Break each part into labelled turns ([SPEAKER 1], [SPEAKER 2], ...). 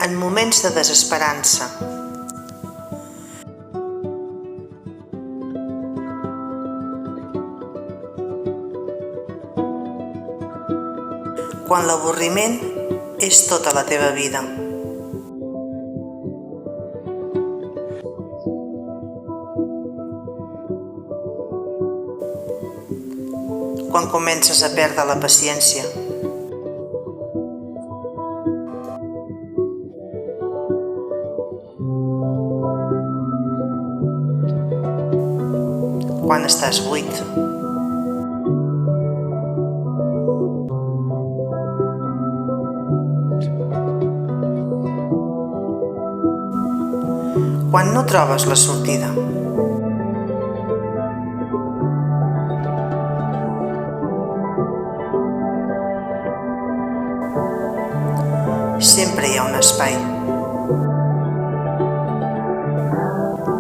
[SPEAKER 1] en moments de desesperança. Quan l'avorriment és tota la teva vida. Quan comences a perdre la paciència. Quan estàs buit. Quan no trobes la sortida. Sempre hi ha un espai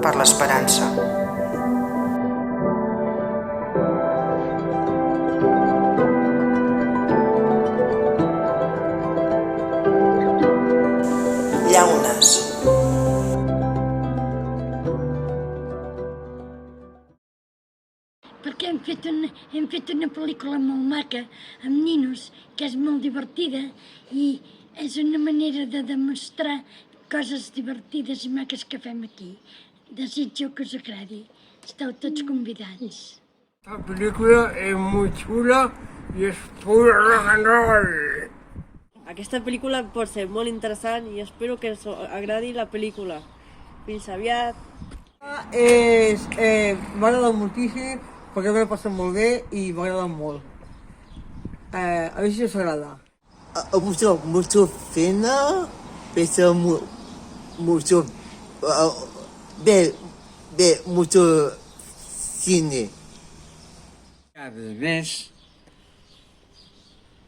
[SPEAKER 1] per l'esperança. Llaunes.
[SPEAKER 2] Perquè hem fet una pel·lícula molt maca, amb ninos, que és molt divertida i és una manera de demostrar coses divertides i maques que fem aquí. Desitjo que us agradi. Esteu tots convidats.
[SPEAKER 3] La pel·lícula és molt xula i és pur rock and roll.
[SPEAKER 4] Aquesta pel·lícula pot ser molt interessant i espero que us agradi la pel·lícula. Fins aviat.
[SPEAKER 5] M'ha agradat moltíssim perquè m'he passat molt bé i m'ha agradat molt. A veure si us agrada.
[SPEAKER 6] Mucho pena, pero mucho ver mucho cine.
[SPEAKER 3] Además,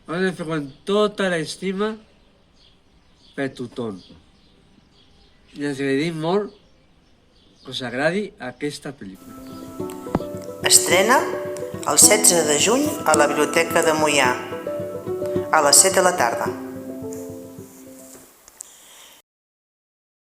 [SPEAKER 3] ho hem de fer amb tota l'estima per tothom. I ens agradim molt que us agradi aquesta pel·lícula.
[SPEAKER 1] Estrena el 16 de juny a la Biblioteca de Moià, a les 7 de la tarda.